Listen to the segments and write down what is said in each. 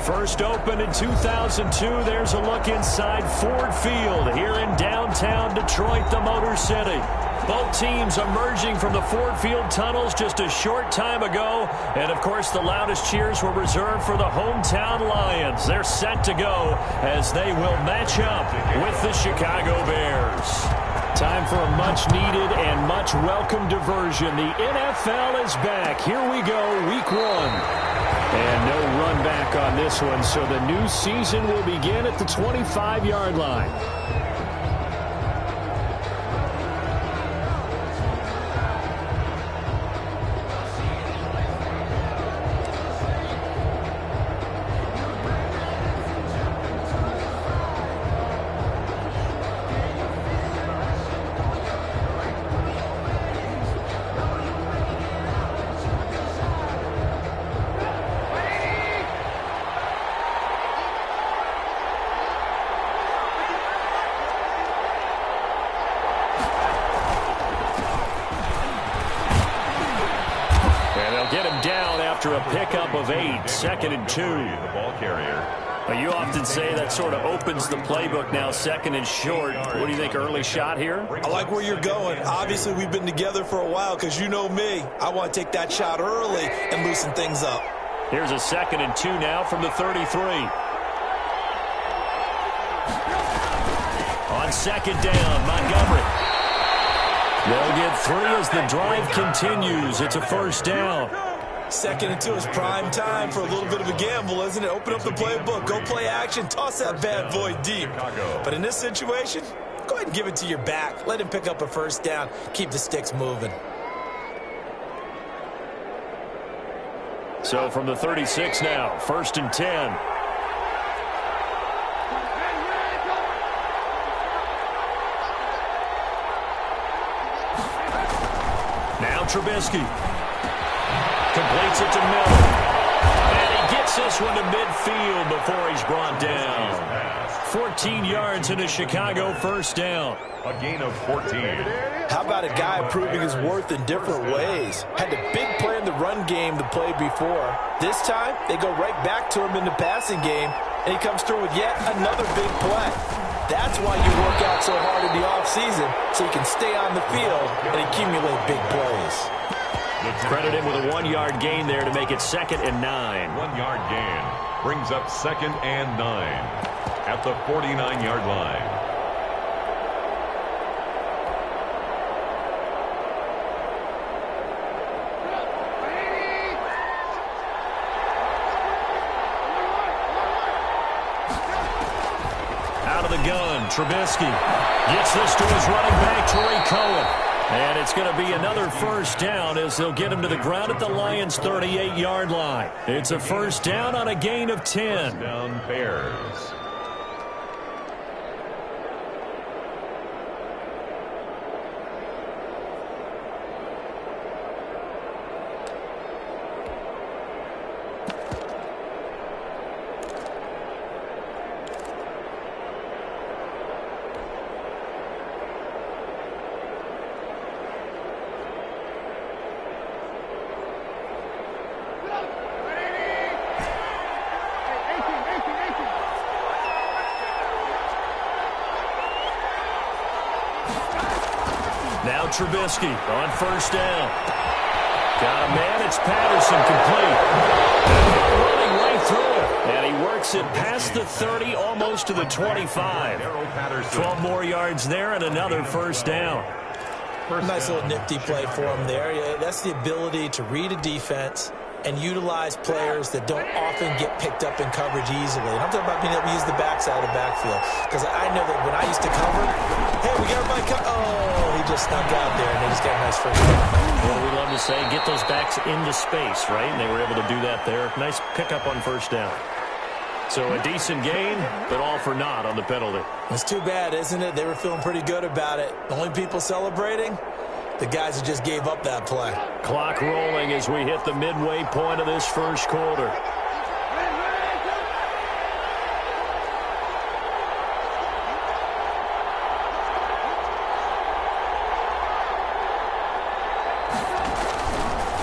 First opened in 2002, there's a look inside Ford Field here in downtown Detroit, the Motor City. Both teams emerging from the Ford Field tunnels just a short time ago. And, of course, the loudest cheers were reserved for the hometown Lions. They're set to go as they will match up with the Chicago Bears. Time for a much-needed and much-welcome diversion. The NFL is back. Here we go, Week 1. And no run back on this one, so the new season will begin at the 25-yard line. After a pickup of 8, 2nd and 2. The ball carrier. Well, you often say that sort of opens the playbook now, 2nd and short. What do you think, early shot here? I like where you're going. Obviously, we've been together for a while because you know me. I want to take that shot early and loosen things up. Here's a 2nd and 2 now from the 33. On 2nd down, Montgomery. They'll get 3 as the drive continues. It's a 1st down. 2nd and 2 is prime time for a little bit of a gamble, isn't it? Open up the playbook, go play action, toss that bad boy deep. But in this situation, go ahead and give it to your back. Let him pick up a 1st down. Keep the sticks moving. So from the 36 now, 1st and 10. Now Trubisky. Completes it to Miller. And he gets this one to midfield before he's brought down. 14 yards in a Chicago 1st down. A gain of 14. How about a guy proving his worth in different ways? Had a big play in the run game the play before. This time, they go right back to him in the passing game, and he comes through with yet another big play. That's why you work out so hard in the offseason, so you can stay on the field and accumulate big plays. Credit him with a 1-yard gain there to make it 2nd and 9. 1-yard gain brings up 2nd and 9 at the 49-yard line. Out of the gun, Trubisky gets this to his running back, Tariq Cohen. And it's going to be another 1st down as they'll get him to the ground at the Lions' 38-yard line. It's a 1st down on a gain of 10. 1st down Bears. Now Trubisky on 1st down. Got a man, it's Patterson complete. Running right through it. And he works it past the 30, almost to the 25. 12 more yards there and another 1st down. Nice little nifty play for him there. Yeah, that's the ability to read a defense and utilize players that don't often get picked up in coverage easily. And I'm talking about being able to use the backside of the backfield. Because I know that when I used to cover, hey, we got everybody oh, he just snuck out there, and they just got a nice 1st down. Well, we love to say, get those backs into space, right? And they were able to do that there. Nice pickup on 1st down. So a decent gain, but all for naught on the penalty. It's too bad, isn't it? They were feeling pretty good about it. The only people celebrating, the guys who just gave up that play. Clock rolling as we hit the midway point of this 1st quarter.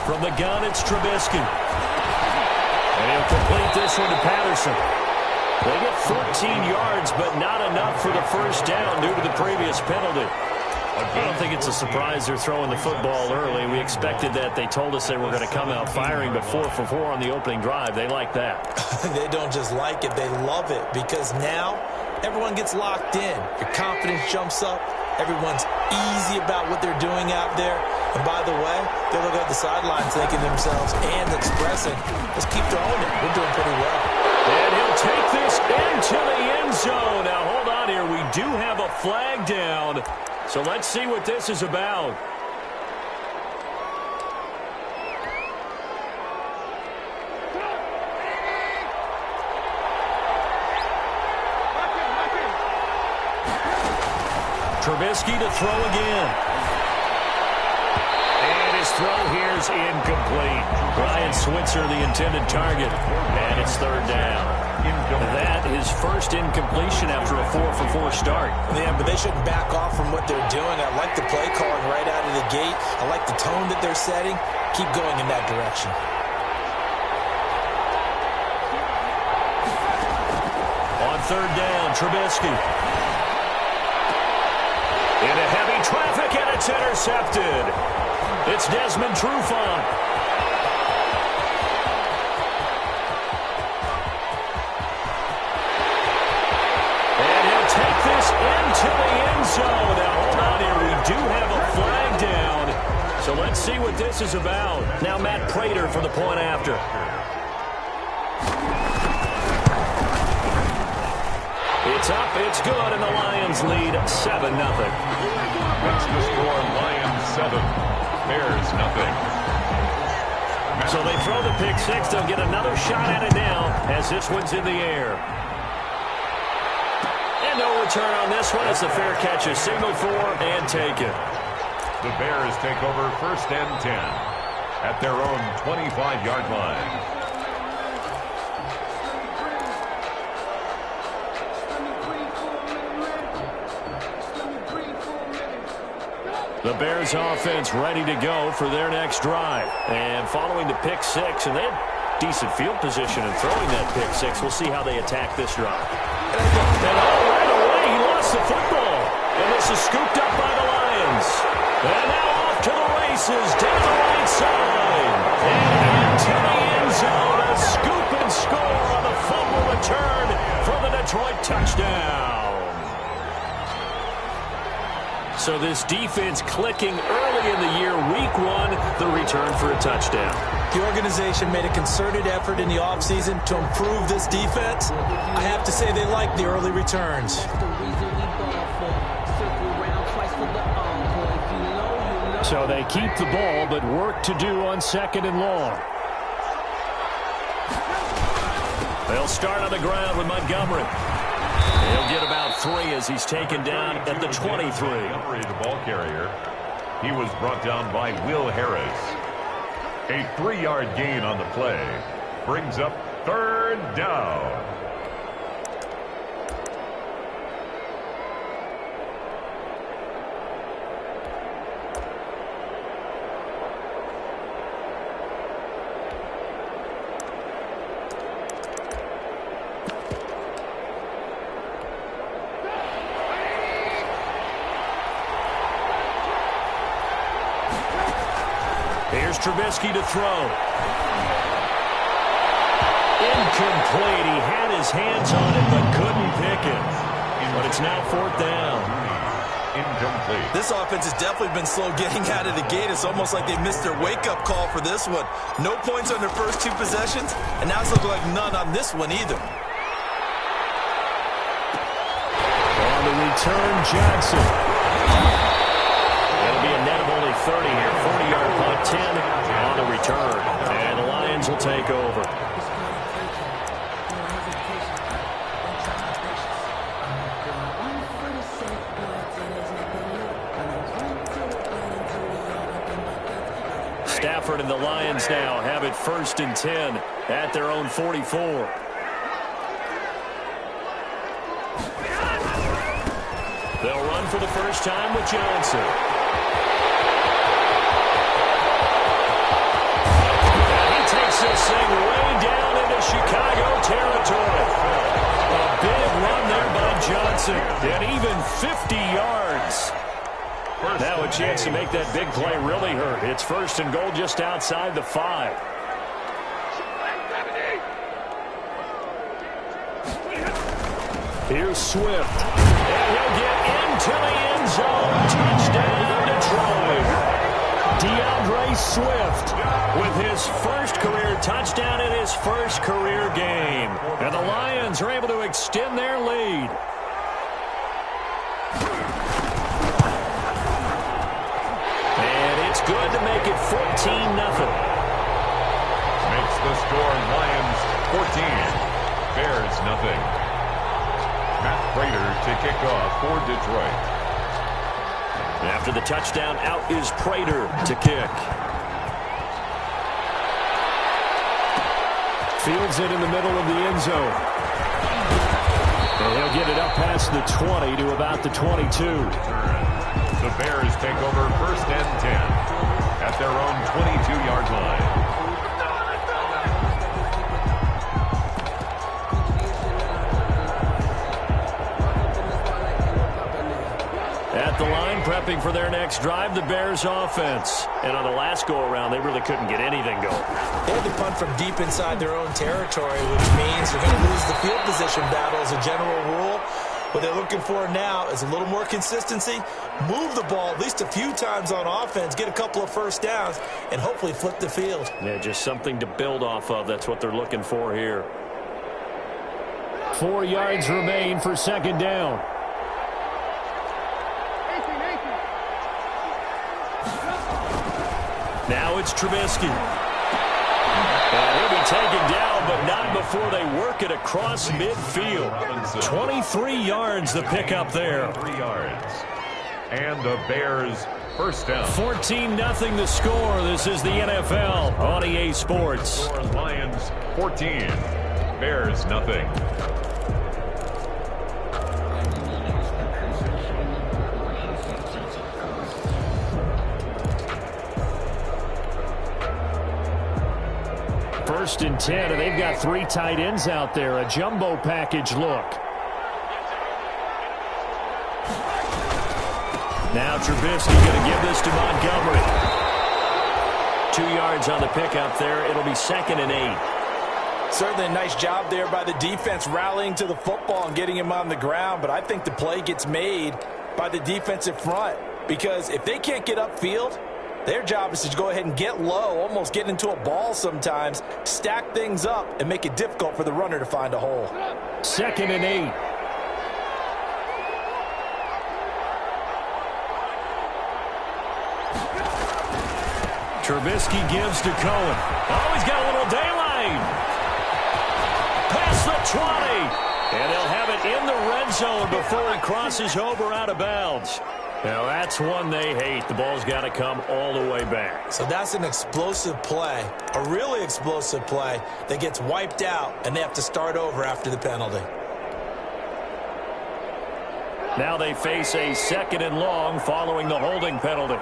From the gun, it's Trubisky. And he'll complete this one to Patterson. They get 14 yards, but not enough for the first down due to the previous penalty. I don't think it's a surprise they're throwing the football early. We expected that. They told us they were going to come out firing, but 4 for 4 on the opening drive. They like that. They don't just like it, they love it, because now everyone gets locked in. Your confidence jumps up. Everyone's easy about what they're doing out there. And by the way, they look at the sidelines thinking to themselves and expressing, let's keep throwing it. We're doing pretty well. And he'll take this into the end zone. Now, hold on here. We do have a flag down. So let's see what this is about. Trubisky to throw again. And his throw here's incomplete. Ryan Switzer, the intended target. And it's third down. That is first incompletion after a 4 for 4 start. Yeah, but they shouldn't back off from what they're doing. I like the play calling right out of the gate. I like the tone that they're setting. Keep going in that direction. On third down, Trubisky. Into heavy traffic, and it's intercepted. It's Desmond Trufant. This into the end zone. Now, hold on here. We do have a flag down. So let's see what this is about. Now, Matt Prater for the point after. It's up, it's good, and the Lions lead 7-0. That's the score. Lions 7, Bears nothing. So they throw the pick six. They'll get another shot at it now as this one's in the air. No return on this one. It's a fair catch. A signal for and take it. The Bears take over first and 10 at their own 25-yard line. The Bears offense ready to go for their next drive. And following the pick six, and they had decent field position in throwing that pick six. We'll see how they attack this drive. And right away, he lost the football. And this is scooped up by the Lions. And now off to the races, down the right side. And into the end zone, a scoop and score on the fumble return for the Detroit touchdown. So this defense clicking early in the year, week one, the return for a touchdown. The organization made a concerted effort in the offseason to improve this defense. I have to say they like the early returns. So they keep the ball, but work to do on second and long. They'll start on the ground with Montgomery. He'll get about 3 as he's taken down at the 23. Montgomery, the ball carrier. He was brought down by Will Harris. A 3-yard gain on the play brings up third down. Here's Trubisky to throw. Incomplete. He had his hands on it, but couldn't pick it. But it's now fourth down. Incomplete. This offense has definitely been slow getting out of the gate. It's almost like they missed their wake-up call for this one. No points on their first 2 possessions, and now it's looking like none on this one either. On the return, Johnson. It'll be a net of only 30 here. 40-yard punt, 10 on the return. And the Lions will take over. Stafford and the Lions now have it first and 10 at their own 44. They'll run for the first time with Johnson. He takes this thing way down into Johnson, and even 50 yards. Now a chance to make that big play really hurt. It's first and goal just outside the 5. Here's Swift. And he'll get into the end zone. Touchdown, Detroit. DeAndre Swift with his first career touchdown in his first career game. And the Lions are able to extend their lead. And it's good to make it 14-0. Makes the score Lions 14, Bears nothing. Matt Prater to kick off for Detroit. After the touchdown, out is Prater to kick. Fields it in the middle of the end zone. And he'll get it up past the 20 to about the 22. The Bears take over first and 10 at their own 22-yard line. At the line, prepping for their next drive, the Bears offense. And on the last go-around, they really couldn't get anything going. They had to punt from deep inside their own territory, which means they're going to lose the field position battle as a general rule. What they're looking for now is a little more consistency, move the ball at least a few times on offense, get a couple of first downs, and hopefully flip the field. Yeah, just something to build off of. That's what they're looking for here. 4 yards remain for second down. Now it's Trubisky. And he'll be taken down, but not before they work it across midfield. 23 yards the pickup there. 3 yards. And the Bears first down. 14-0 the score. This is the NFL on EA Sports. Lions 14, Bears nothing. First and 10, and they've got 3 tight ends out there. A jumbo package look. Now Trubisky going to give this to Montgomery. 2 yards on the pickup there. It'll be second and 8. Certainly a nice job there by the defense rallying to the football and getting him on the ground, but I think the play gets made by the defensive front because if they can't get upfield, their job is to go ahead and get low, almost get into a ball sometimes, stack things up, and make it difficult for the runner to find a hole. Second and 8. Trubisky gives to Cohen. Oh, he's got a little daylight. Past the 20. And they'll have it in the red zone before he crosses over out of bounds. Now, that's one they hate. The ball's got to come all the way back. So that's an explosive play, a really explosive play that gets wiped out, and they have to start over after the penalty. Now they face a second and long following the holding penalty.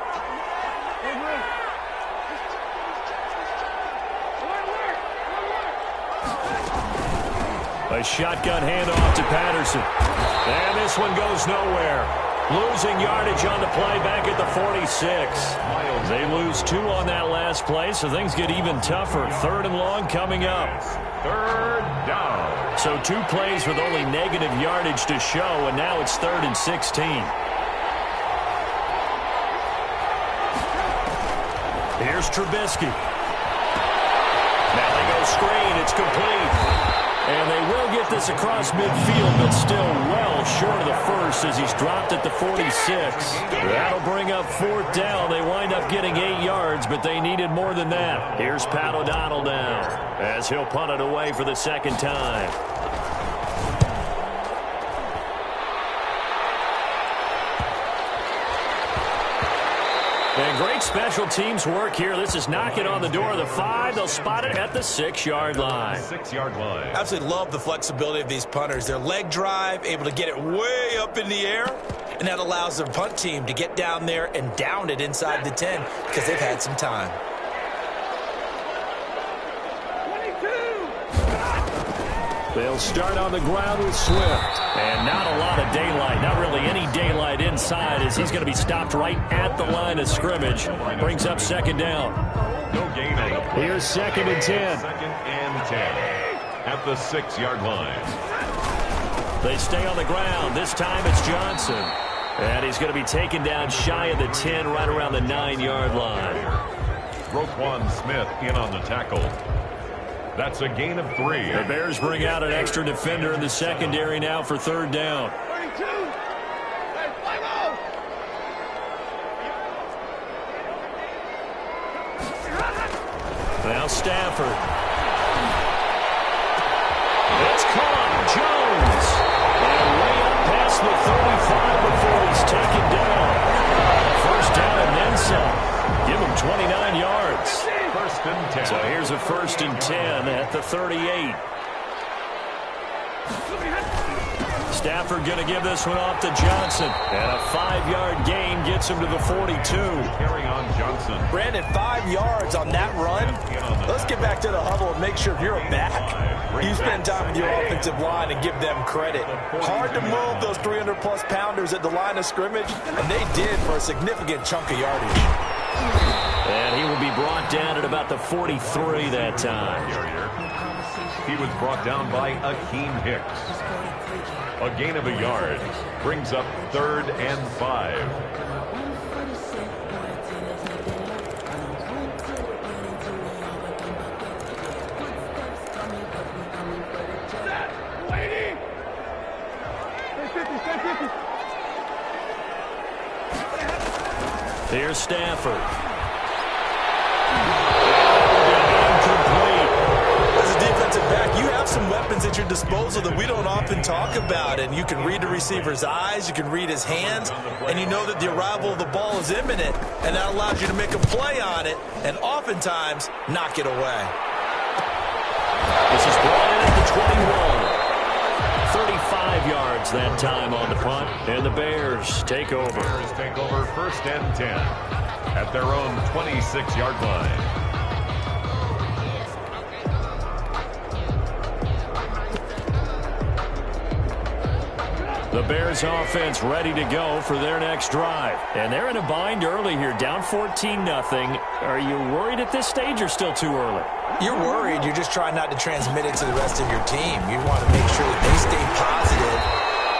A shotgun handoff to Patterson. And this one goes nowhere. Losing yardage on the play back at the 46. They lose 2 on that last play, so things get even tougher. Third and long coming up. Third down. So 2 plays with only negative yardage to show, and now it's 3rd and 16. Here's Trubisky. Now they go screen. It's complete. And they will get this across midfield, but still well short of the first as he's dropped at the 46. That'll bring up 4th down. They wind up getting 8 yards, but they needed more than that. Here's Pat O'Donnell now as he'll punt it away for the second time. And great special teams work here. This is knocking on the door of the 5. They'll spot it at the 6-yard line. 6-yard line. Absolutely love the flexibility of these punters. Their leg drive, able to get it way up in the air, and that allows their punt team to get down there and down it inside the 10 because they've had some time. They'll start on the ground with Swift. And not a lot of daylight, not really any daylight inside, as he's going to be stopped right at the line of scrimmage. Brings up second down. No gain on the play. Here's second and 10. Second and 10 at the 6-yard line. They stay on the ground. This time it's Johnson. And he's going to be taken down shy of the 10, right around the 9-yard line. Roquan Smith in on the tackle. That's a gain of 3. The Bears bring out an extra defender in the secondary now for third down. Now Stafford. It's caught. Jones. And way up past the 35 before he's taken down. First down and then some. Give him 29 yards. First and 10. So here's a first and 10 at the 38. Stafford going to give this one off to Johnson. And a 5-yard gain gets him to the 42. Carry on Johnson. Brandon, 5 yards on that run. Let's get back to the huddle and make sure you're back. You spend time with your offensive line and give them credit. Hard to move those 300-plus pounders at the line of scrimmage, and they did for a significant chunk of yardage. And he will be brought down at about the 43 that time. He was brought down by Akeem Hicks. A gain of a yard brings up 3rd and 5. Here's Stafford. You have some weapons at your disposal that we don't often talk about, and you can read the receiver's eyes, you can read his hands, and you know that the arrival of the ball is imminent, and that allows you to make a play on it and oftentimes knock it away. This is brought in at the 21. 35 yards that time on the punt, and the Bears take over. Bears take over 1st and 10 at their own 26-yard line. The Bears offense ready to go for their next drive. And they're in a bind early here, down 14-0. Are you worried at this stage or still too early? You're worried. You're just trying not to transmit it to the rest of your team. You want to make sure that they stay positive.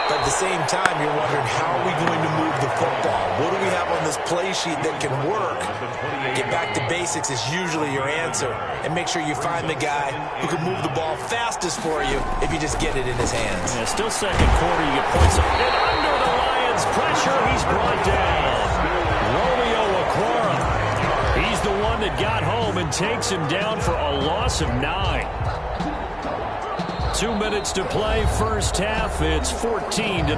But at the same time, you're wondering, how are we going to move the football? What do we have on this play sheet that can work? Get back to basics is usually your answer. And make sure you find the guy who can move the ball fastest for you if you just get it in his hands. Yeah, still second quarter, you get points. And under the Lions' pressure, he's brought down. Romeo Okwara. He's the one that got home and takes him down for a loss of 9. 2 minutes to play, first half. It's 14-0.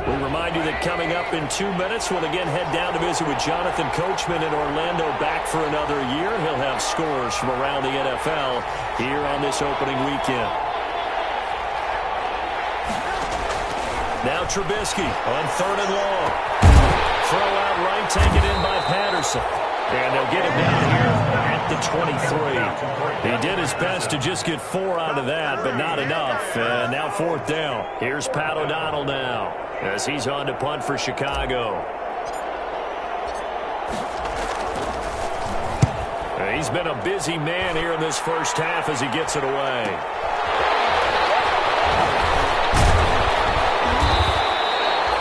We remind you that coming up in 2 minutes, we'll again head down to visit with Jonathan Coachman in Orlando, back for another year. He'll have scores from around the NFL here on this opening weekend. Now Trubisky on 3rd and long. Throw out right, taken in by Patterson. And they'll get him down here at the 23. He did his best to just get 4 out of that, but not enough. And now 4th down. Here's Pat O'Donnell now as he's on to punt for Chicago. He's been a busy man here in this first half as he gets it away.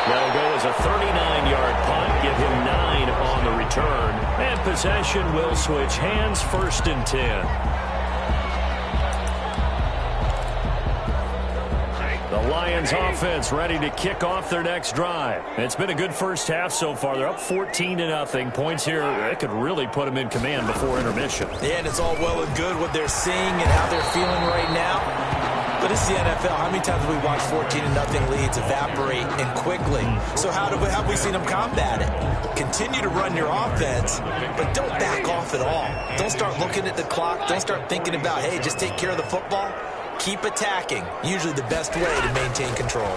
That'll go as a 39-yard punt, give him 9 on the return. And possession will switch hands, 1st and 10. The Lions offense ready to kick off their next drive. It's been a good first half so far. They're up 14-0. Points here, that could really put them in command before intermission. Yeah, and it's all well and good what they're seeing and how they're feeling right now. But it's the NFL. How many times have we watched 14-0 leads evaporate and quickly? So how have we seen them combat it? Continue to run your offense, but don't back off at all. Don't start looking at the clock. Don't start thinking about, hey, just take care of the football. Keep attacking. Usually the best way to maintain control.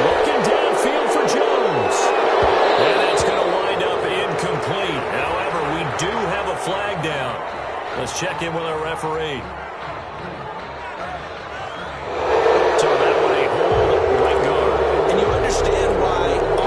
Looking downfield for Jones. Let's check in with our referee. So that one a hold right guard. And you understand why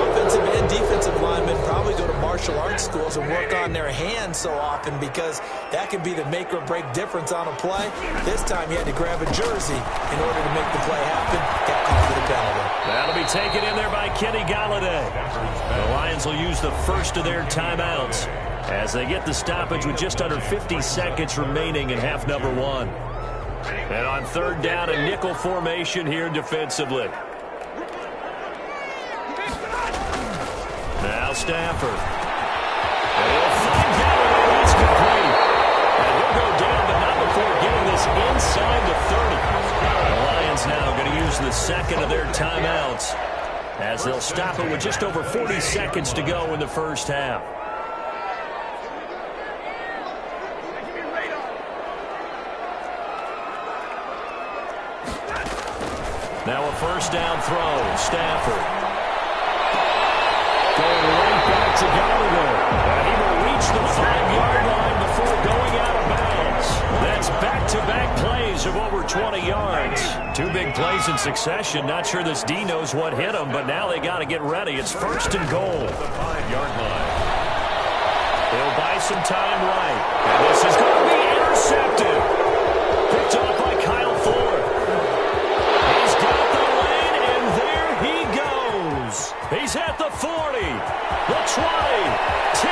offensive and defensive linemen probably go to martial arts schools and work on their hands so often, because that can be the make or break difference on a play. This time he had to grab a jersey in order to make the play happen. Got called for the penalty. That'll be taken in there by Kenny Galladay. The Lions will use the first of their timeouts as they get the stoppage with just under 50 seconds remaining in half number one. And on third down, a nickel formation here defensively. Now Stafford. And he'll find Galladay. He's complete. And he'll go down, but not before getting this inside the 30. The Lions now going to use the second of their timeouts as they'll stop it with just over 40 seconds to go in the first half. Now a first down throw. Stafford. Going right back to Galladay. And he will reach the 5-yard line before going out of bounds. That's back-to-back plays of over 20 yards. Two big plays in succession. Not sure this D knows what hit him, but now they got to get ready. It's first and goal. The 5-yard line. He'll buy some time right. And this is going to be intercepted. Picked off by Kyle Ford. He's got the lane, and there he goes. He's at the 40, the 20, 10,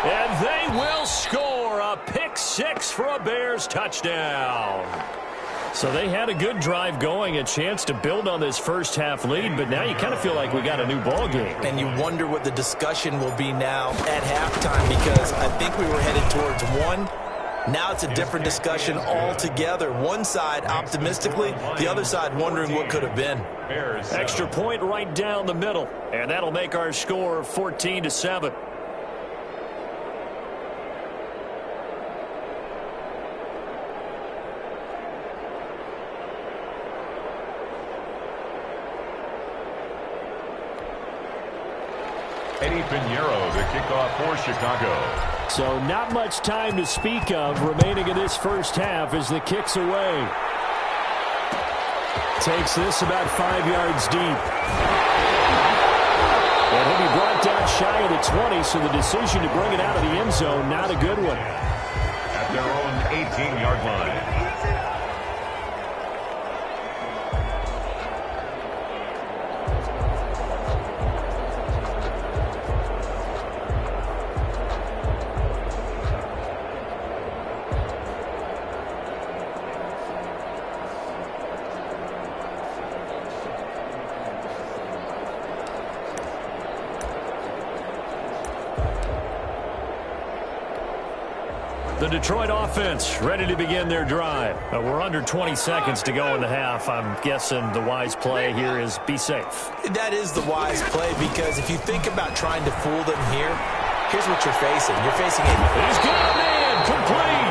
and they will score a pick six for a Bears touchdown. So they had a good drive going, a chance to build on this first half lead, but now you kind of feel like we got a new ball game. And you wonder what the discussion will be now at halftime, because I think we were headed towards one. Now it's a different discussion altogether. One side optimistically, the other side wondering what could have been. Extra point right down the middle, and that'll make our score 14-7. Eddie Pinheiro, the kickoff for Chicago. So not much time to speak of remaining in this first half as the kick's away. Takes this about 5 yards deep. And he'll be brought down shy of the 20, so the decision to bring it out of the end zone, not a good one. At their own 18-yard line. The Detroit offense ready to begin their drive. We're under 20 seconds to go in the half. I'm guessing the wise play here is be safe. That is the wise play, because if you think about trying to fool them here, here's what you're facing. You're facing a... He's got a man complete.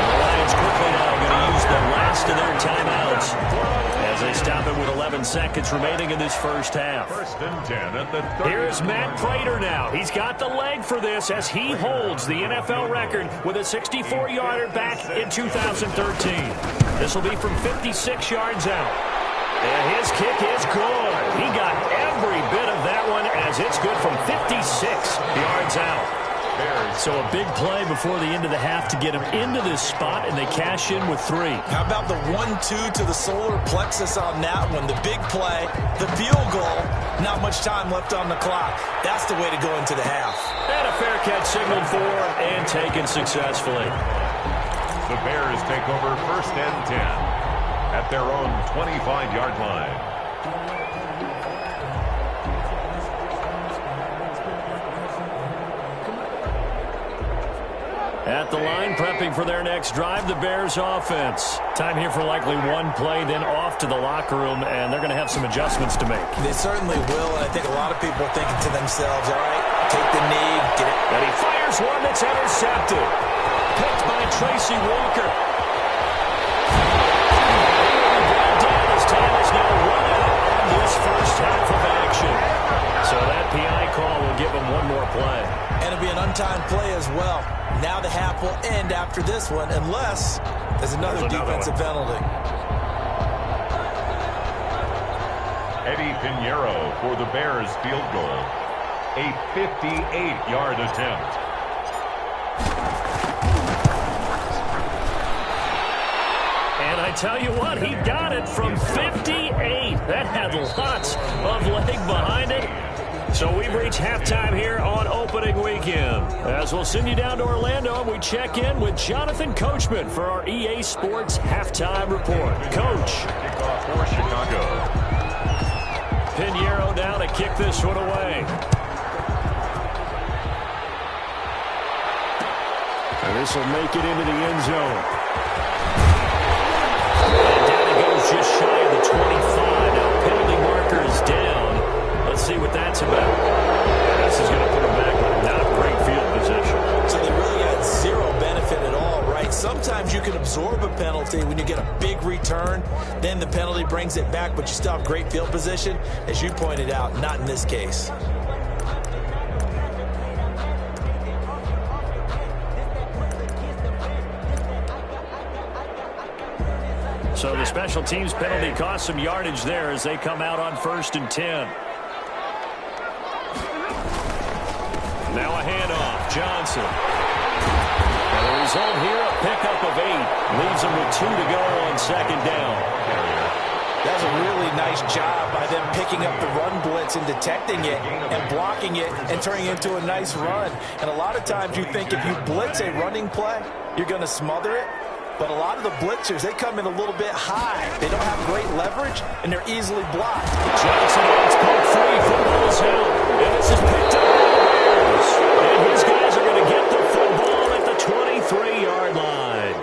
The Lions quickly now going to use the last of their timeouts as they stop it with 11 seconds remaining in this first half. First and 10 at the 30. Here's Matt Prater now. He's got the leg for this as he holds the NFL record with a 64-yarder back in 2013. This will be from 56 yards out. And his kick is good. He got every bit of that one as it's good from 56 yards out. So a big play before the end of the half to get him into this spot, and they cash in with 3. How about the 1-2 to the solar plexus on that one? The big play, the field goal, not much time left on the clock. That's the way to go into the half. And a fair catch signaled for and taken successfully. The Bears take over first and 10 at their own 25-yard line. At the line, prepping for their next drive, the Bears offense. Time here for likely one play, then off to the locker room, and they're going to have some adjustments to make. They certainly will, and I think a lot of people are thinking to themselves, all right, take the knee, get it. And he fires one that's intercepted. Picked by Tracy Walker. His time is now run out on this first half of action. So that PI call will give him one more play. And it'll be an untimed play as well. Now the half will end after after this one unless there's another defensive penalty. Eddie Pinheiro for the Bears field goal. A 58-yard attempt. And I tell you what, he got it from 58. That had lots of leg behind it. So we've reached halftime here on opening weekend. As we'll send you down to Orlando, and we check in with Jonathan Coachman for our EA Sports halftime report. Coach. Kickoff for Chicago. Pinheiro down to kick this one away. And this will make it into the end zone. And down it goes just shy of the 25. Now penalty marker is down. Let's see what that's about. This is going to put him back with not great field position. So they really got zero benefit at all, right? Sometimes you can absorb a penalty when you get a big return. Then the penalty brings it back, but you still have great field position. As you pointed out, not in this case. So the special teams penalty cost some yardage there as they come out on 1st and 10. Now a handoff. Johnson. And the result here, a pickup of 8. Leaves them with 2 to go on 2nd down. That's a really nice job by them picking up the run blitz and detecting it and blocking it and turning it into a nice run. And a lot of times you think if you blitz a running play, you're going to smother it. But a lot of the blitzers, they come in a little bit high. They don't have great leverage, and they're easily blocked. Johnson gets pulled free. Football's out. And this is picked up by the Bears. And his guys are going to get the football at the 23-yard line.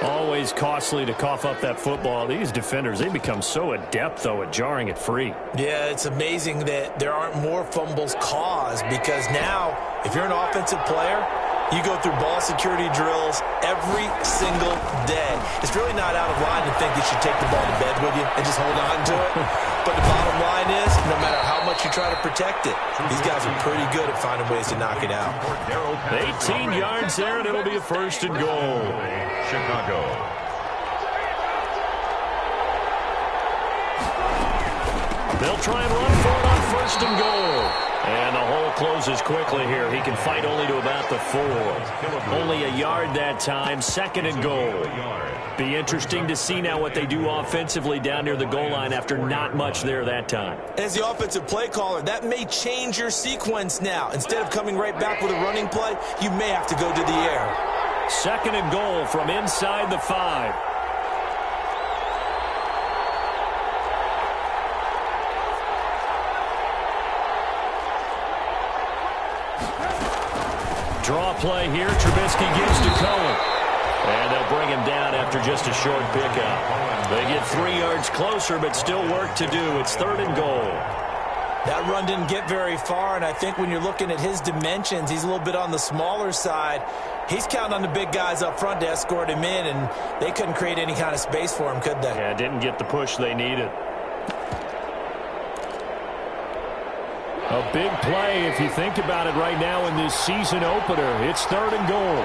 Always costly to cough up that football. These defenders, they become so adept, though, at jarring it free. Yeah, it's amazing that there aren't more fumbles caused because now, if you're an offensive player, you go through ball security drills every single day. It's really not out of line to think you should take the ball to bed with you and just hold on to it. But the bottom line is, no matter how much you try to protect it, these guys are pretty good at finding ways to knock it out. 18 yards there, and it'll be a 1st and goal. Chicago. They'll try and run for it on 1st and goal. And the hole closes quickly here. He can fight only to about the 4. Only a yard that time. 2nd and goal. Be interesting to see now what they do offensively down near the goal line after not much there that time. As the offensive play caller, that may change your sequence now. Instead of coming right back with a running play, you may have to go to the air. 2nd and goal from inside the 5. Draw play here. Trubisky gives to Cohen. And they'll bring him down after just a short pickup. They get 3 yards closer, but still work to do. It's 3rd and goal. That run didn't get very far, and I think when you're looking at his dimensions, he's a little bit on the smaller side. He's counting on the big guys up front to escort him in, and they couldn't create any kind of space for him, could they? Yeah, didn't get the push they needed. A big play if you think about it right now in this season opener. It's 3rd and goal.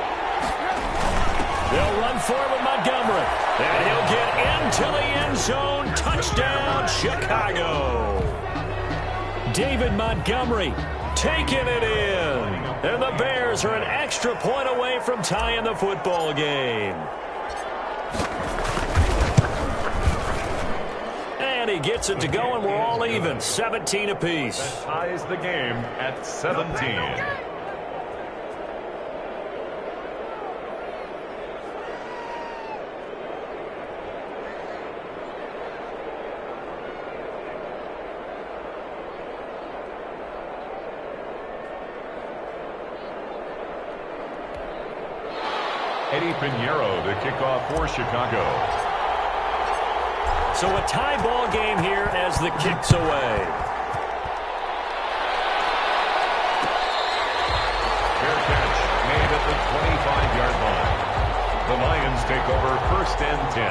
They'll run for it with Montgomery. And he'll get into the end zone. Touchdown, Chicago. David Montgomery taking it in. And the Bears are an extra point away from tying the football game. And he gets it to go, and we're all even. 17 apiece. That ties the game at 17. Eddie Pinheiro to kick off for Chicago. So a tie ball game here as the kick's away. Fair catch made at the 25-yard line. The Lions take over 1st and 10.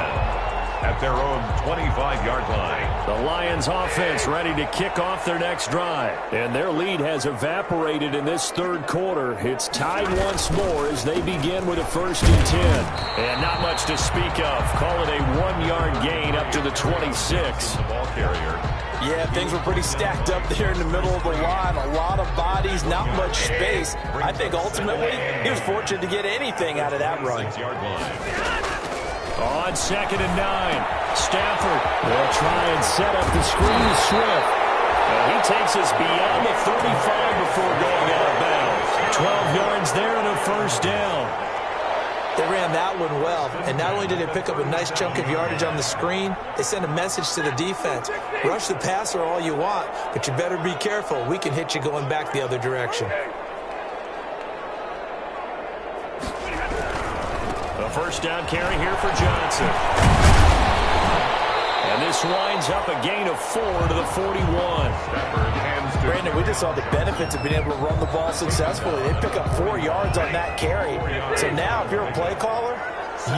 at their own 25-yard line. The Lions offense ready to kick off their next drive. And their lead has evaporated in this third quarter. It's tied once more as they begin with a 1st and 10. And not much to speak of. Call it a 1-yard gain up to the 26. The ball carrier. Yeah, things were pretty stacked up there in the middle of the line. A lot of bodies, not much space. I think ultimately he was fortunate to get anything out of that run. 6-yard line. On 2nd and 9, Stafford will try and set up the screen to Swift. He takes us beyond the 35 before going out of bounds. 12 yards there and a 1st down. They ran that one well, and not only did they pick up a nice chunk of yardage on the screen, they sent a message to the defense. Rush the passer all you want, but you better be careful. We can hit you going back the other direction. A 1st down carry here for Johnson. And this winds up a gain of 4 to the 41. Brandon, we just saw the benefits of being able to run the ball successfully. They pick up 4 yards on that carry. So now if you're a play caller,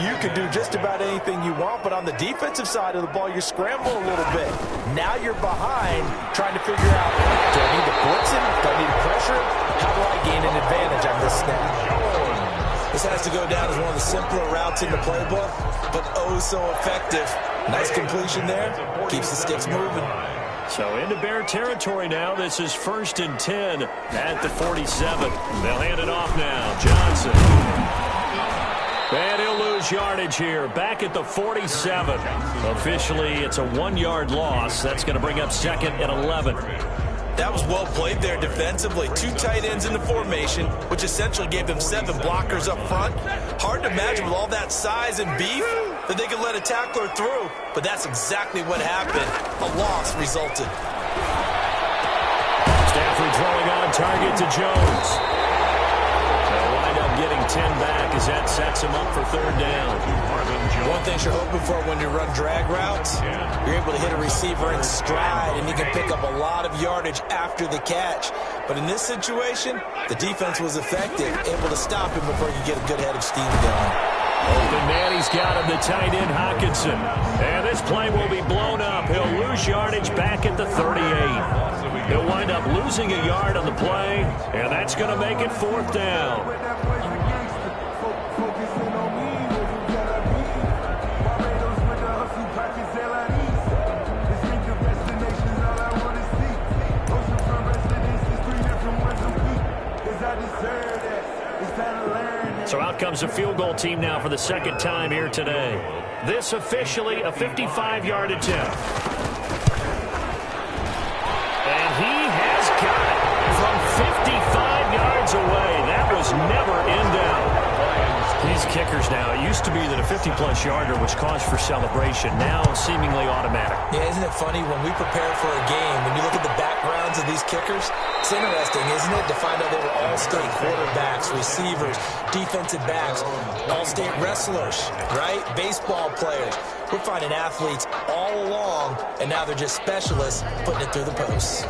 you can do just about anything you want, but on the defensive side of the ball, you're scrambling a little bit. Now you're behind trying to figure out, do I need to blitz him? Do I need to pressure him? How do I gain an advantage on this snap? This has to go down as one of the simpler routes in the playbook, but oh so effective. Nice completion there. Keeps the sticks moving. So into Bear territory now. This is 1st and 10 at the 47. They'll hand it off now. Johnson. And he'll lose yardage here. Back at the 47. Officially, it's a 1-yard loss. That's going to bring up 2nd and 11. That was well played there defensively. 2 tight ends in the formation, which essentially gave them 7 blockers up front. Hard to imagine with all that size and beef that they could let a tackler through, but that's exactly what happened. A loss resulted. Stafford throwing on target to Jones. They'll wind up getting 10 back as that sets him up for 3rd down. One thing you're hoping for when you run drag routes, you're able to hit a receiver in stride, and you can pick up a lot of yardage after the catch. But in this situation, the defense was effective, able to stop him before you get a good head of steam going. Open man, he's got him, the tight end Hockenson. And this play will be blown up. He'll lose yardage back at the 38. He'll wind up losing a yard on the play, and that's going to make it 4th down. So out comes a field goal team now for the 2nd time here today. This officially a 55-yard attempt. And he has got it from 55 yards away. That was never in doubt. These kickers now, it used to be that a 50-plus yarder was cause for celebration. Now seemingly automatic. Yeah, isn't it funny when we prepare for a game, when you look at the backgrounds of these kickers, it's interesting, isn't it, to find out they were all-state quarterbacks, receivers, defensive backs, all-state wrestlers, right? Baseball players. We're finding athletes all along, and now they're just specialists putting it through the posts.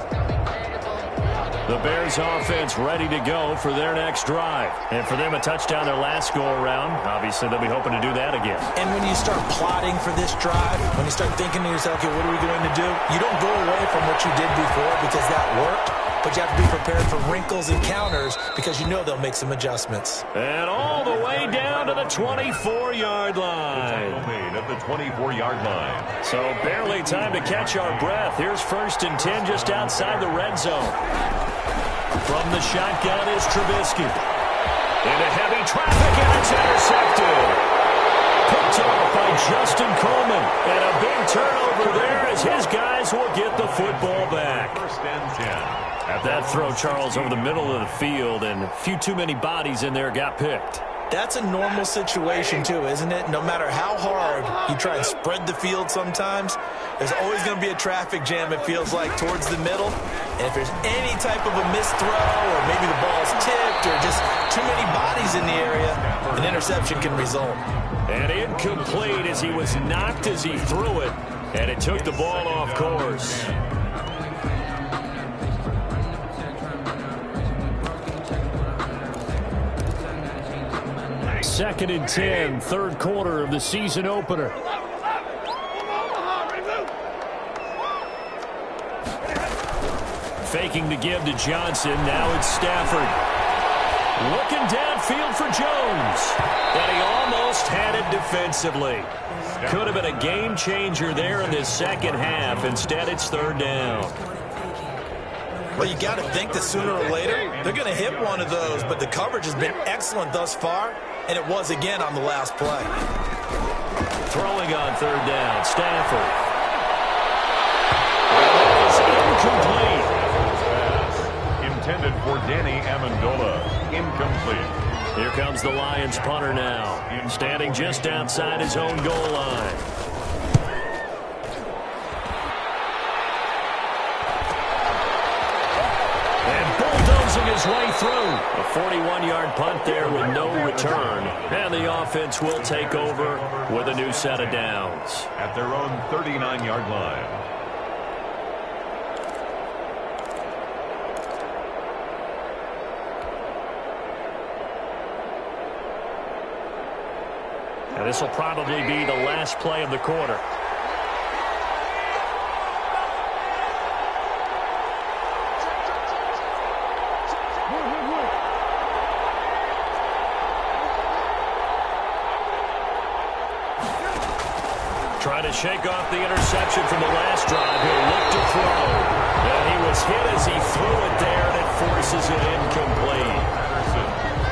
The Bears offense ready to go for their next drive. And for them, a touchdown their last go-around. Obviously, they'll be hoping to do that again. And when you start plotting for this drive, when you start thinking to yourself, okay, what are we going to do? You don't go away from what you did before because that worked, but you have to be prepared for wrinkles and counters because you know they'll make some adjustments. And all the way down to the 24-yard line. Made at the 24-yard line. So barely time to catch our breath. Here's 1st and 10 just outside the red zone. From the shotgun is Trubisky. Into heavy traffic, and it's intercepted. Picked off by Justin Coleman. And a big turnover there as his guys will get the football back. 1st and 10. That throw, Charles, over the middle of the field, and a few too many bodies in there got picked. That's a normal situation, too, isn't it? No matter how hard you try and spread the field sometimes, there's always going to be a traffic jam, it feels like, towards the middle. And if there's any type of a missed throw or maybe the ball's tipped or just too many bodies in the area, an interception can result. And incomplete as he was knocked as he threw it, and it took the ball off course. Second and 10, 3rd quarter of the season opener. faking to give to Johnson. Now it's Stafford. Looking downfield for Jones. And he almost had it defensively. Could have been a game changer there in this second half. Instead, it's third down. Well, you got to think that sooner or later, they're going to hit one of those. But the coverage has been excellent thus far, and it was again on the last play. Throwing on third down, Stafford. That is incomplete. Intended for Danny Amendola. Incomplete. Here comes the Lions punter now, standing just outside his own goal line. And bulldozing his way through. A 41-yard punt there with no return. And the offense will take over with a new set of downs. At their own 39-yard line. And this will probably be the last play of the quarter. Trying to shake off the interception from the last drive. He'll look to throw. And he was hit as he threw it there, and it forces it incomplete. Patterson,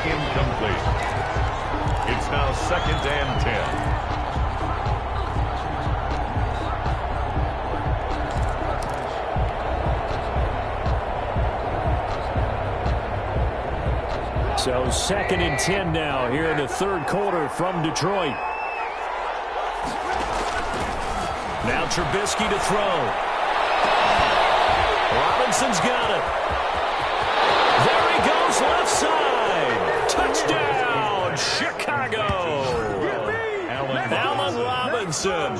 incomplete. It's now 2nd and 10. So 2nd and 10 now here in the third quarter from Detroit. Now Trubisky to throw. Robinson's got it. There he goes left side. Touchdown, Chicago. Allen Robinson,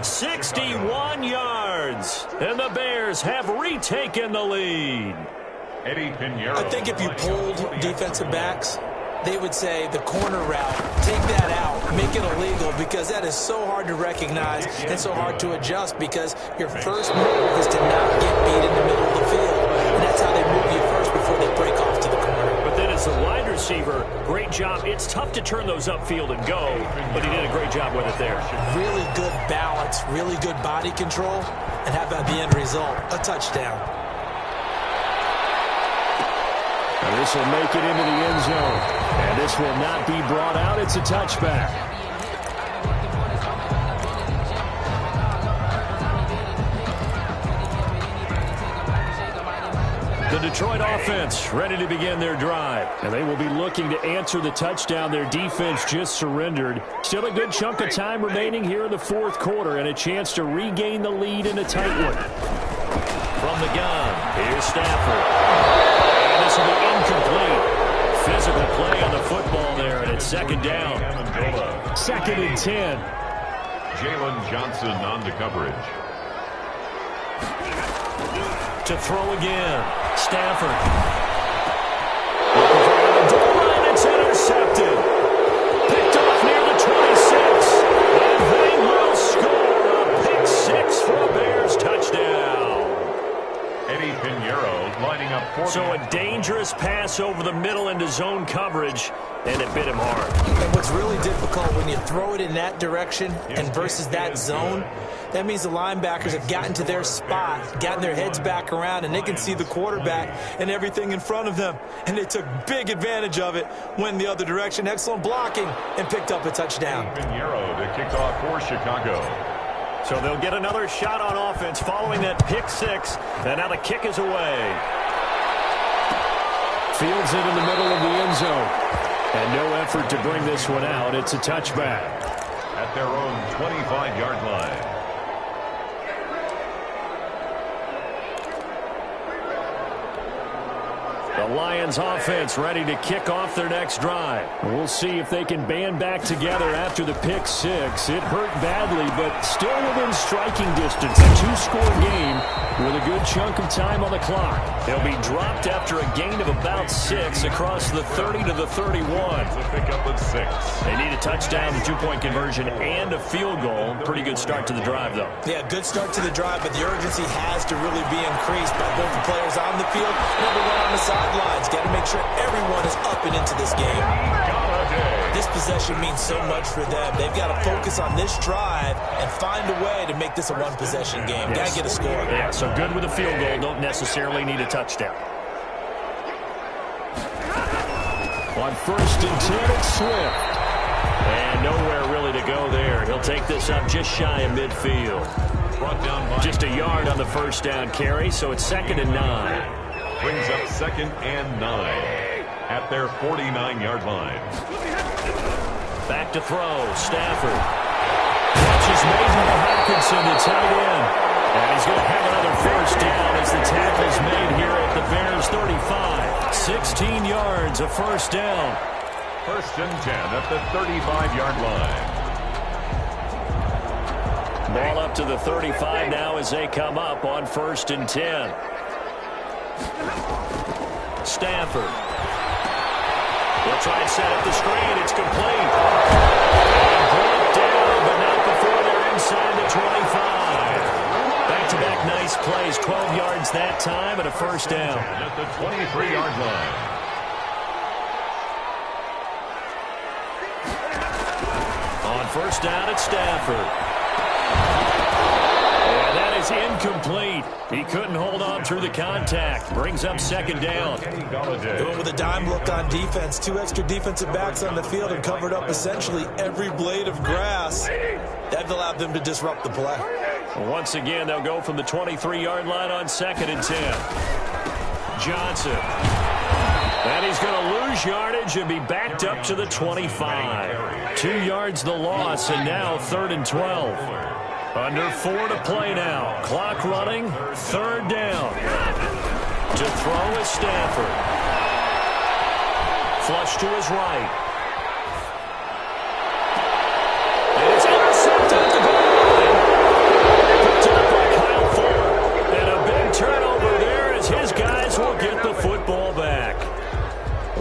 61 yards. And the Bears have retaken the lead. Eddie Pinheiro. I think if you polled defensive backs, they would say the corner route, take that out, make it illegal, because that is so hard to recognize and so hard to adjust, because your first move is to not get beat in the middle of the field. And that's how they move you first before they break off to the corner. But then as the wide receiver, great job. It's tough to turn those upfield and go, but he did a great job with it there. Really good balance, really good body control, and how about the end result? A touchdown. And this will make it into the end zone. And this will not be brought out. It's a touchback. The Detroit offense ready to begin their drive. And they will be looking to answer the touchdown their defense just surrendered. Still a good chunk of time remaining here in the fourth quarter, and a chance to regain the lead in a tight one. From the gun, here's Stafford. This will be incomplete. Physical play on the football there, and it's 2nd down. 2nd and 10. Jalen Johnson on the coverage. To throw again. Stafford. Looking for the goal line. It's intercepted. Picked off near the 26. And they will score a pick 6 for a Bears touchdown. Eddie Pinheiro lining up for. So a dangerous pass over the middle into zone coverage, and it bit him hard. And what's really difficult when you throw it in that direction and versus that zone, that means the linebackers have gotten to their spot, gotten their heads back around, and they can see the quarterback and everything in front of them. And they took big advantage of it, went the other direction. Excellent blocking, and picked up a touchdown. Pinheiro to kick off for Chicago. So they'll get another shot on offense following that pick 6. And now the kick is away. Fields it in the middle of the end zone. And no effort to bring this one out. It's a touchback. At their own 25-yard line. The The Lions offense ready to kick off their next drive. We'll see if they can band back together after the pick six. It hurt badly, but still within striking distance. A two-score game with a good chunk of time on the clock. They'll be dropped after a gain of about 6 across the 30 to the 31. Pick up with 6. They need a touchdown, the two-point conversion, and a field goal. Pretty good start to the drive, though. Yeah, good start to the drive, but the urgency has to really be increased by both the players on the field and everyone on the sidelines. Got to make sure everyone is up and into this game. This possession means so much for them. They've got to focus on this drive and find a way to make this a one-possession game. Got to get a score. Yeah, so good with a field goal. Don't necessarily need a touchdown. On 1st and 10, it's Swift. And nowhere really to go there. He'll take this up just shy of midfield. Brought down by just a yard on the first down carry, so it's 2nd and 9. Brings up 2nd and 9 at their 49-yard line. Back to throw, Stafford. Catch is made by Hawkinson, the tight end. And he's going to have another first down as the tackle's made here at the Bears 35. 16 yards, a first down. 1st and 10 at the 35-yard line. Ball up to the 35 now as they come up on 1st and 10. Stafford. They'll try and set up the screen. It's complete. And brought down, but not before they're inside the 25. Back-to-back nice plays. 12 yards that time and a first down. At the 23-yard line. On first down, it's Stafford. And that is incomplete. He couldn't hold on through the contact. Brings up 2nd down. Going with a dime look on defense. 2 extra defensive backs on the field and covered up essentially every blade of grass. That allowed them to disrupt the play. Once again, they'll go from the 23-yard line on 2nd and 10. Johnson. And he's going to lose yardage and be backed up to the 25. 2 yards the loss, and now 3rd and 12. Under 4 to play now. Clock running, 3rd down. To throw is Stafford. Flush to his right. And it's intercepted at the goal line. Picked up by Kyle Fuller. And a big turnover there as his guys will get the football back.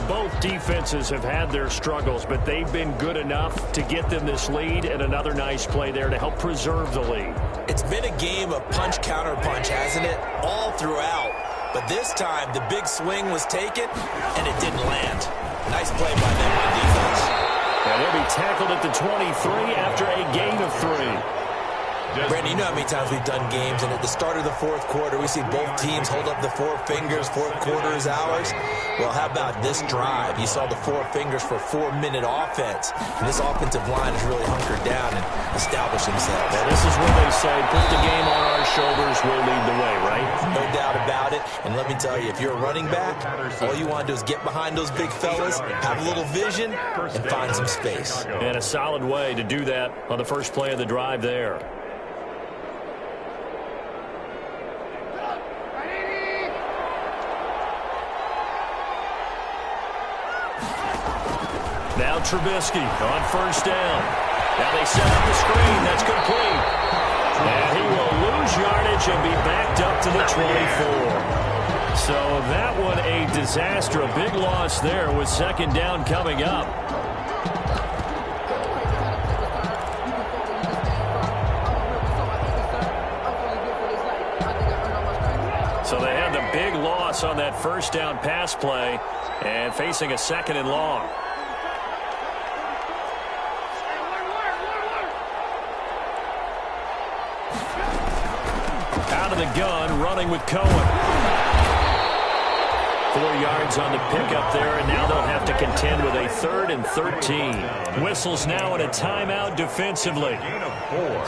Both defenses have had their struggles, but they've been good enough to get them this lead, and another nice play there to help preserve the lead. It's been a game of punch-counter-punch, hasn't it? All throughout. But this time, the big swing was taken, and it didn't land. Nice play by them on defense. And they'll be tackled at the 23 after a gain of 3. Brandon, you know how many times we've done games, and at the start of the 4th quarter, we see both teams hold up the 4 fingers, 4th quarter is ours. Well, how about this drive? You saw the 4 fingers for 4-minute offense, and this offensive line has really hunkered down and established themselves. Well, this is where they say, put the game on our shoulders, we'll lead the way, right? No doubt about it, and let me tell you, if you're a running back, all you want to do is get behind those big fellas, have a little vision, and find some space. And a solid way to do that on the first play of the drive there. Now Trubisky on first down. Now they set up the screen. That's complete. And he will lose yardage and be backed up to the 24. So that one a disaster. A big loss there with 2nd down coming up. So they had the big loss on that first down pass play and facing a 2nd and long. Out of the gun, running with Cohen. 4 yards on the pickup there, and now they'll have to contend with a 3rd and 13. Whistles now in a timeout defensively.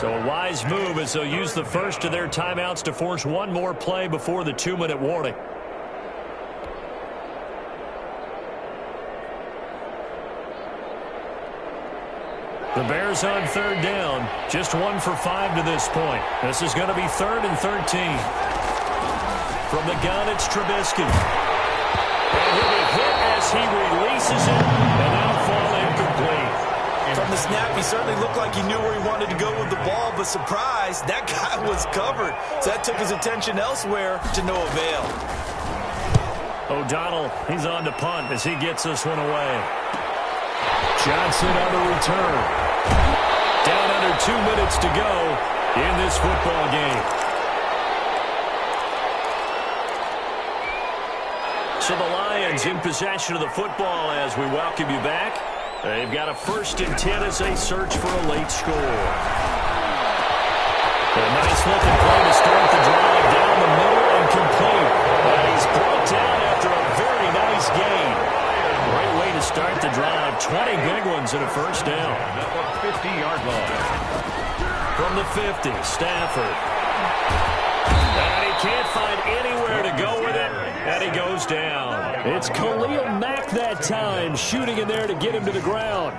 So a wise move as they'll use the first of their timeouts to force one more play before the 2-minute warning. The Bears on 3rd down, just 1 for 5 to this point. This is going to be 3rd and 13. From the gun, it's Trubisky. And he'll be hit as he releases it, and that'll fall incomplete. From the snap, he certainly looked like he knew where he wanted to go with the ball, but surprise, that guy was covered. So that took his attention elsewhere to no avail. O'Donnell, he's on to punt as he gets this one away. Johnson on the return. Down under 2 minutes to go in this football game. So the Lions in possession of the football as we welcome you back. They've got a 1st and 10 as they search for a late score. A nice looking play to start the drive down the middle and complete. And he's brought down after a very nice gain. Great way to start the drive. 20 big ones and a 1st down. At the 50-yard line. From the 50, Stafford. And he can't find anywhere to go with it, and he goes down. It's Khalil Mack that time, shooting in there to get him to the ground.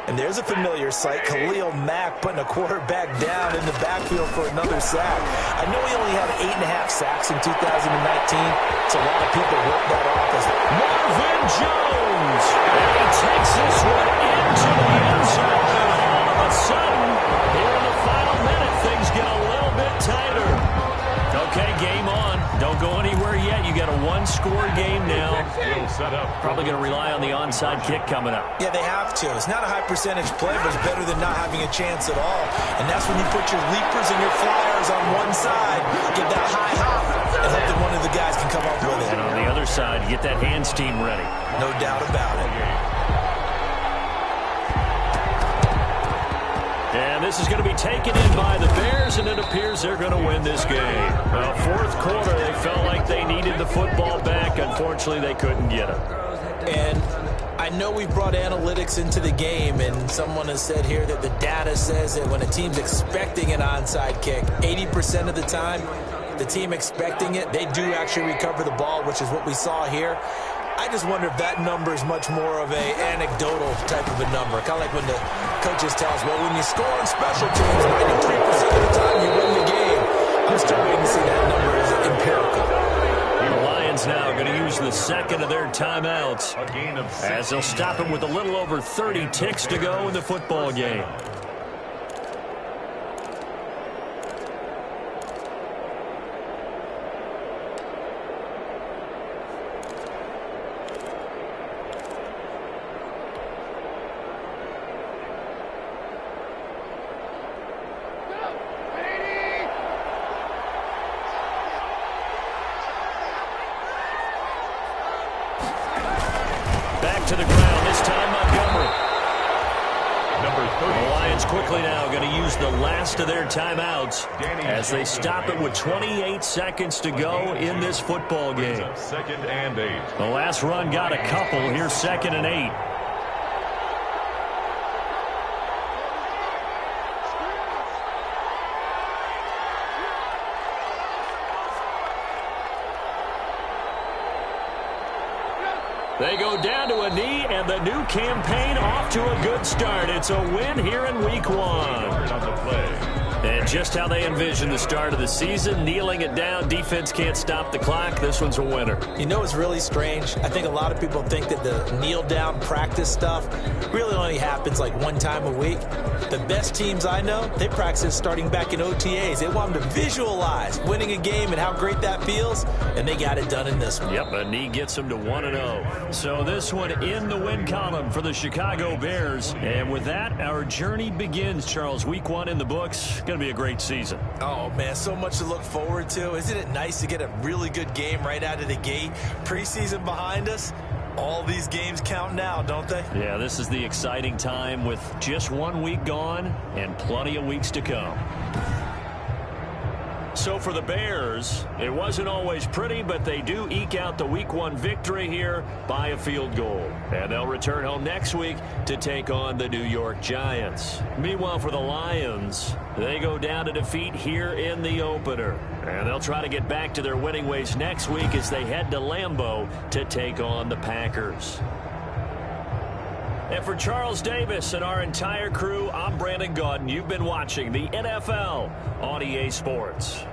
And there's a familiar sight, Khalil Mack putting a quarterback down in the backfield for another sack. I know he only had 8.5 sacks in 2019, so a lot of people wrote that off as Marvin Jones. And he takes this one into the end zone, and all of a sudden, here in the final minute, things get a little bit tighter. Okay, game on. Don't go anywhere yet. You got a 1-score game now. Set up. Probably going to rely on the onside kick coming up. Yeah, they have to. It's not a high percentage play, but it's better than not having a chance at all. And that's when you put your leapers and your flyers on one side, get that high hop, and hope that one of the guys can come up with it. And on the other side, you get that hands team ready. No doubt about it. And this is going to be taken in by the Bears, and it appears they're going to win this game. Well, 4th quarter, they felt like they needed the football back. Unfortunately, they couldn't get it. And I know we brought analytics into the game, and someone has said here that the data says that when a team's expecting an onside kick, 80% of the time, the team expecting it, they do actually recover the ball, which is what we saw here. I just wonder if that number is much more of a anecdotal type of a number. Kind of like when the coaches tell us, well, when you score on special teams, 93% of the time you win the game. I'm still waiting to see that number as empirical. The Lions now going to use the 2nd of their timeouts A gain of 6. as they'll stop it with a little over 30 ticks to go in the football game. To the ground, this time Montgomery. Number 30. The Lions quickly now going to use the last of their timeouts as they stop it with 28 seconds to go in this football game. 2nd and 8. The last run got a couple. Here's 2nd and 8. They go down to a knee, and the new campaign off to a good start. It's a win here in Week 1. On the play. And just how they envision the start of the season, kneeling it down, defense can't stop the clock. This one's a winner. You know, it's really strange. I think a lot of people think that the kneel-down practice stuff really only happens like one time a week. The best teams I know, they practice starting back in OTAs. They want them to visualize winning a game and how great that feels, and they got it done in this one. Yep, a knee gets them to 1-0. So this one in the win column for the Chicago Bears. And with that, our journey begins, Charles. Week 1 in the books. Going to be a great season. Oh, man, so much to look forward to. Isn't it nice to get a really good game right out of the gate? Preseason behind us. All these games count now, don't they? Yeah, this is the exciting time with just 1 week gone and plenty of weeks to come. So for the Bears, it wasn't always pretty, but they do eke out the Week 1 victory here by a field goal. And they'll return home next week to take on the New York Giants. Meanwhile, for the Lions, they go down to defeat here in the opener. And they'll try to get back to their winning ways next week as they head to Lambeau to take on the Packers. And for Charles Davis and our entire crew, I'm Brandon Gaudin. You've been watching the NFL on EA Sports.